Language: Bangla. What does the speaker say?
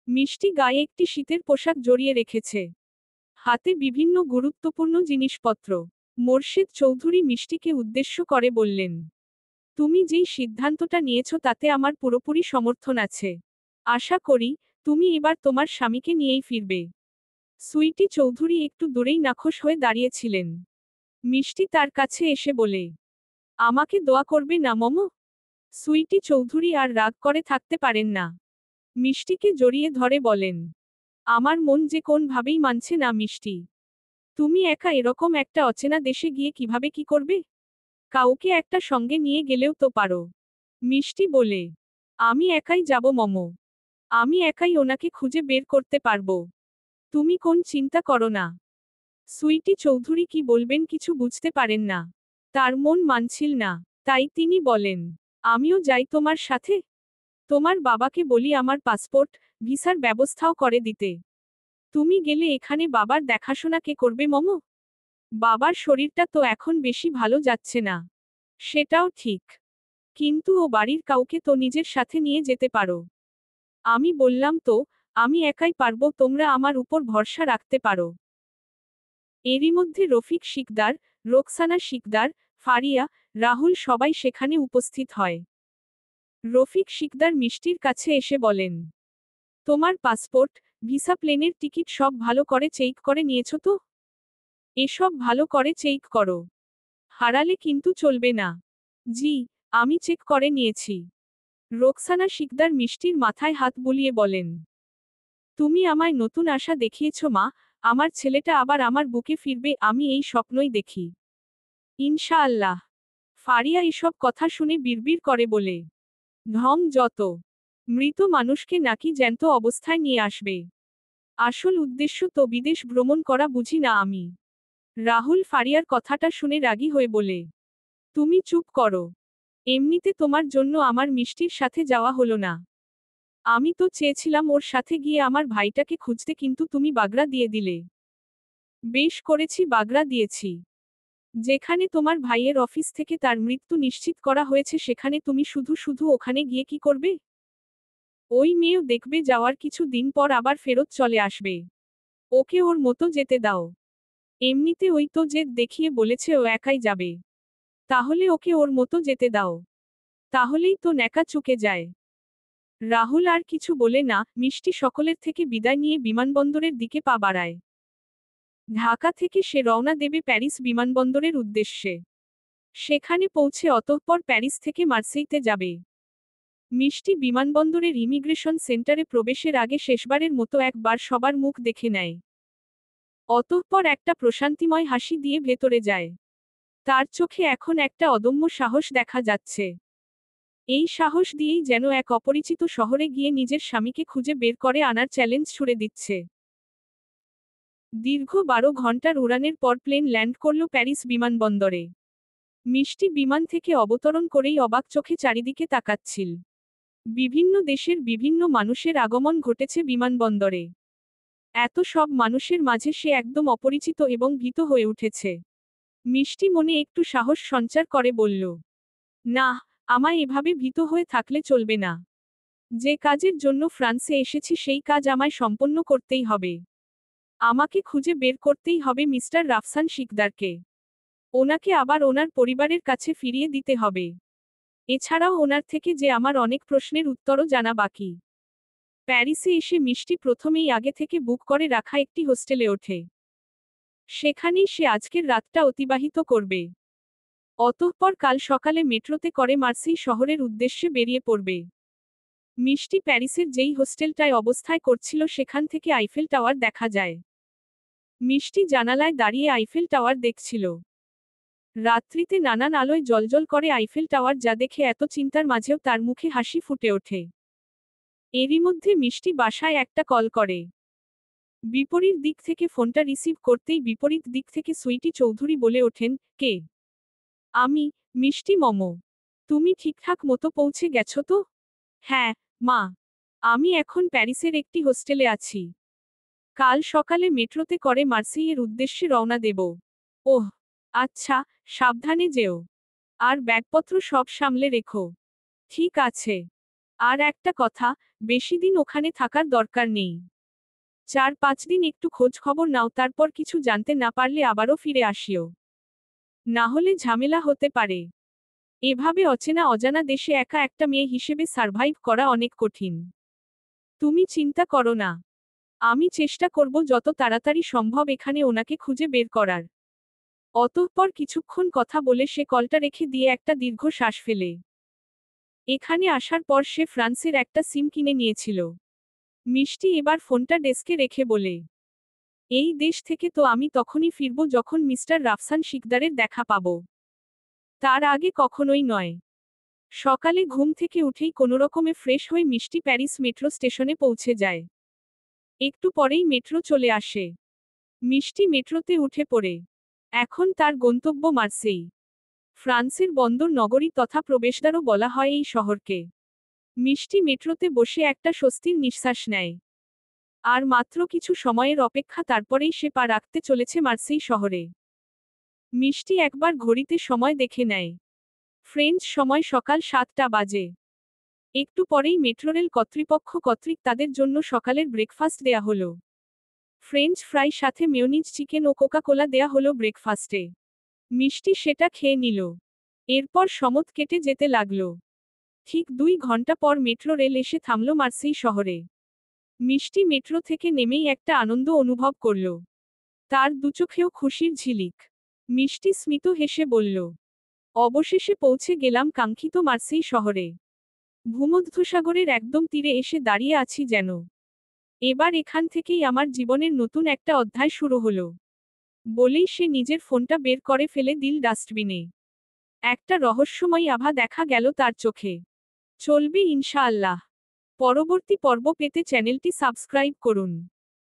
মিষ্টি গায়ে একটি শীতের পোশাক জড়িয়ে রেখেছে, হাতে বিভিন্ন গুরুত্বপূর্ণ জিনিসপত্র। মোর্শেদ চৌধুরী মিষ্টিকে উদ্দেশ্য করে বললেন, তুমি যেই সিদ্ধান্তটা নিয়েছ তাতে আমার পুরোপুরি সমর্থন আছে। আশা করি তুমি এবার তোমার স্বামীকে নিয়েই ফিরবে। সুইটি চৌধুরী একটু দূরেই নাখোশ হয়ে দাঁড়িয়েছিলেন। মিষ্টি তার কাছে এসে বলে, আমাকে দোয়া করবে না মম? সুইটি চৌধুরী আর রাগ করে থাকতে পারেন না। মিষ্টিকে জড়িয়ে ধরে বলেন, আমার মন যে কোনভাবেই মানছে না মিষ্টি। তুমি একা এরকম একটা অচেনা দেশে গিয়ে কিভাবে কি করবে? কাউকে একটা সঙ্গে নিয়ে গেলেও তো পারো। মিষ্টি বলে, আমি একাই যাব মম। আমি একাই ওনাকে খুঁজে বের করতে পারবো। তুমি কোন চিন্তা করো না। সুইটি চৌধুরী কি বলবেন কিছু বুঝতে পারেন না। তার মন মানছিল না। তাই তিনি বলেন, আমিও যাই তোমার সাথে। তোমার বাবাকে বলি আমার পাসপোর্ট, ভিসার ব্যবস্থাও করে দিতে। তুমি গেলে এখানে বাবার দেখাশোনা কে করবে মম? বাবার শরীরটা তো এখন বেশি ভালো যাচ্ছে না। সেটাও ঠিক। কিন্তু ও বাড়ির কাউকে তো নিজের সাথে নিয়ে যেতে পারো। আমি বললাম তো, আমি একাই পারবো, তোমরা আমার উপর ভরসা রাখতে পারো। এরই মধ্যে রফিক শিকদার, রোকসানা শিকদার, ফারিয়া, রাহুল সবাই সেখানে উপস্থিত হয়। রফিক শিকদার মিষ্টির কাছে এসে বলেন, তোমার পাসপোর্ট, ভিসা, প্লেনের টিকিট সব ভালো করে চেক করে নিয়েছ তো? এসব ভালো করে চেক করো। হারালে কিন্তু চলবে না। জি, আমি চেক করে নিয়েছি। রোকসানা শিকদার মিষ্টির মাথায় হাত বুলিয়ে বলেন, তুমি আমায় নতুন আশা দেখিয়েছ মা, আমার ছেলেটা আবার আমার বুকে ফিরবে, আমি এই স্বপ্নই দেখি। ইনশাআল্লাহ। ফারিয়া এসব কথা শুনে বিড়বিড় করে বলে, ঢং যত। মৃত মানুষকে নাকি জ্যান্ত অবস্থায় নিয়ে আসবে। আসল উদ্দেশ্য তো বিদেশ ভ্রমণ করা, বুঝি না আমি। রাহুল ফারিয়ার কথাটা শুনে রাগী হয়ে বলে, তুমি চুপ করো। এমনিতে তোমার জন্য আমার মিষ্টির সাথে যাওয়া হলো না। আমি তো চেয়েছিলাম ওর সাথে গিয়ে আমার ভাইটাকে খুঁজতে, কিন্তু তুমি বাগড়া দিয়ে দিলে। বেশ করেছি, বাগড়া দিয়েছি। যেখানে তোমার ভাইয়ের অফিস থেকে তার মৃত্যু নিশ্চিত করা হয়েছে সেখানে তুমি শুধু শুধু ওখানে গিয়ে কি করবে? ওই মেয়েও দেখবে যাওয়ার কিছু দিন পর আবার ফেরত চলে আসবে। ওকে ওর মতো যেতে দাও। এমনিতে ওই তো জেদ দেখিয়ে বলেছে ও একাই যাবে। তাহলে ওকে ওর মতো যেতে দাও। তাহলেই তো ন্যাকা চুকে যায়। রাহুল আর কিছু বলে না, মিষ্টি সকলের থেকে বিদায় নিয়ে বিমানবন্দরের দিকে পা বাড়ায়। ঢাকা থেকে সে রওনা দেবে প্যারিস বিমানবন্দরের উদ্দেশ্যে। সেখানে পৌঁছে অতঃপর প্যারিস থেকে মার্সেইতে যাবে। মিষ্টি বিমানবন্দরের ইমিগ্রেশন সেন্টারে প্রবেশের আগে শেষবারের মতো একবার সবার মুখ দেখে নেয়। অতঃপর একটা প্রশান্তিময় হাসি দিয়ে ভেতরে যায়। তার চোখে এখন একটা অদম্য সাহস দেখা যাচ্ছে। এই সাহস দিয়েই যেন এক অপরিচিত শহরে গিয়ে নিজের স্বামীকে খুঁজে বের করে আনার চ্যালেঞ্জ ছুড়ে দিচ্ছে। দীর্ঘ 12 ঘন্টার উড়ানের পর প্লেন ল্যান্ড করল প্যারিস বিমানবন্দরে। মিষ্টি বিমান থেকে অবতরণ করেই অবাক চোখে চারিদিকে তাকাচ্ছিল। বিভিন্ন দেশের বিভিন্ন মানুষের আগমন ঘটেছে বিমানবন্দরে। এত সব মানুষের মাঝে সে একদম অপরিচিত এবং ভীত হয়ে উঠেছে। মিষ্টি মনে একটু সাহস সঞ্চার করে বলল, না, আমায় এভাবে ভীত হয়ে থাকলে চলবে না। যে কাজের জন্য ফ্রান্সে এসেছি সেই কাজ আমায় সম্পন্ন করতেই হবে। আমাকে খুঁজে বের করতেই হবে মিস্টার রাফসান শিকদারকে। ওনাকে আবার ওনার পরিবারের কাছে ফিরিয়ে দিতে হবে। এছাড়াও ওনার থেকে যে আমার অনেক প্রশ্নের উত্তরও জানা বাকি। প্যারিসে এসে মিষ্টি প্রথমেই আগে থেকে বুক করে রাখা একটি হোস্টেলে ওঠে। সেখানেই সে আজকের রাতটা অতিবাহিত করবে। অতঃপর কাল সকালে মেট্রোতে করে মার্সেই শহরের উদ্দেশ্যে বেরিয়ে পড়বে। মিষ্টি প্যারিসের যেই হোস্টেলটায় অবস্থায় করছিল সেখান থেকে আইফেল টাওয়ার দেখা যায়। মিষ্টি জানালায় দাঁড়িয়ে আইফেল টাওয়ার দেখছিল। রাত্রিতে নানান আলোয় জ্বলজ্বল করে আইফেল টাওয়ার, যা দেখে এত চিন্তার মাঝেও তার মুখে হাসি ফুটে ওঠে। এরই মধ্যে মিষ্টি বাসায় একটা কল করে। বিপরীত দিক থেকে ফোনটা রিসিভ করতেই বিপরীত দিক থেকে সুইটি চৌধুরী বলে ওঠেন, কে? আমি, মিষ্টি মম। তুমি ঠিকঠাক মতো পৌঁছে গেছো তো? হ্যাঁ, মা। আমি এখন প্যারিসের একটি হোস্টেলে আছি। কাল সকালে মেট্রোতে করে মার্সেইয়ের উদ্দেশ্যে রওনা দেব। ওহ, আচ্ছা, সাবধানে যেও। আর ব্যাগপত্র সব সামলে রেখো। ঠিক আছে। আর একটা কথা, বেশি দিন ওখানে থাকার দরকার নেই। 4-5 দিন একটু খোঁজ খবর নাও, তারপর কিছু জানতে না পারলে আবারও ফিরে আসিও। না হলে ঝামেলা হতে পারে। এভাবে অচেনা অজানা দেশে একা একটা মেয়ে হিসেবে সারভাইভ করা অনেক কঠিন। তুমি চিন্তা করো না। আমি চেষ্টা করব যত তাড়াতাড়ি সম্ভব এখানে ওনাকে খুঁজে বের করার। অতঃপর কিছুক্ষণ কথা বলে সে কলটা রেখে দিয়ে একটা দীর্ঘ শ্বাস ফেলে। এখানে আসার পর সে ফ্রান্সের একটা সিম কিনে নিয়েছিল। মিষ্টি এবার ফোনটা ডেস্কে রেখে বলে, এই দেশ থেকে তো আমি তখনই ফিরব যখন মিস্টার রাফসান শিকদারের দেখা পাব। তার আগে কখনোই নয়। সকালে ঘুম থেকে উঠেই কোনোরকমে ফ্রেশ হয়ে মিষ্টি প্যারিস মেট্রো স্টেশনে পৌঁছে যায়। একটু পরেই মেট্রো চলে আসে। মিষ্টি মেট্রোতে উঠে পড়ে। এখন তার গন্তব্য মার্সেই। ফ্রান্সের বন্দর নগরী তথা প্রবেশদ্বারও বলা হয় এই শহরকে। মিষ্টি মেট্রোতে বসে একটা স্বস্তির নিঃশ্বাস নেয়। আর মাত্র কিছু সময়ের অপেক্ষা, তারপরেই সে পা রাখতে চলেছে মার্সেই শহরে। মিষ্টি একবার ঘড়িতে সময় দেখে নেয়। ফ্রেঞ্চ সময় সকাল 7টা বাজে। একটু পরেই মেট্রোরেল কর্তৃপক্ষ কর্তৃক তাদের জন্য সকালের ব্রেকফাস্ট দেয়া হলো। ফ্রেঞ্চ ফ্রাই সাথে মেয়োনিজ, চিকেন ও কোকা কোলা দেয়া হলো ব্রেকফাস্টে। মিষ্টি সেটা খেয়ে নিল। এরপর সমত কেটে যেতে লাগল। ঠিক 2 ঘন্টা পর মেট্রো রেল এসে থামল মার্সেই শহরে। মিষ্টি মেট্রো থেকে নেমেই একটা আনন্দ অনুভব করল। তার দুচোখেও খুশির ঝিলিক। মিষ্টি স্মিত হেসে বলল, অবশেষে পৌঁছে গেলাম কাঙ্ক্ষিত মার্সেই শহরে। ভূমধ্যসাগরের একদম তীরে এসে দাঁড়িয়ে আছি যেন। এবার এখান থেকেই আমার জীবনের নতুন একটা অধ্যায় শুরু হলো। বলেই সে নিজের ফোনটা বের করে ফেলে দিল ডাস্টবিনে। একটা রহস্যময়ী আভা দেখা গেল তার চোখে। চলবে ইনশাআল্লাহ। পরবর্তী পর্ব পেতে চ্যানেলটি সাবস্ক্রাইব করুন।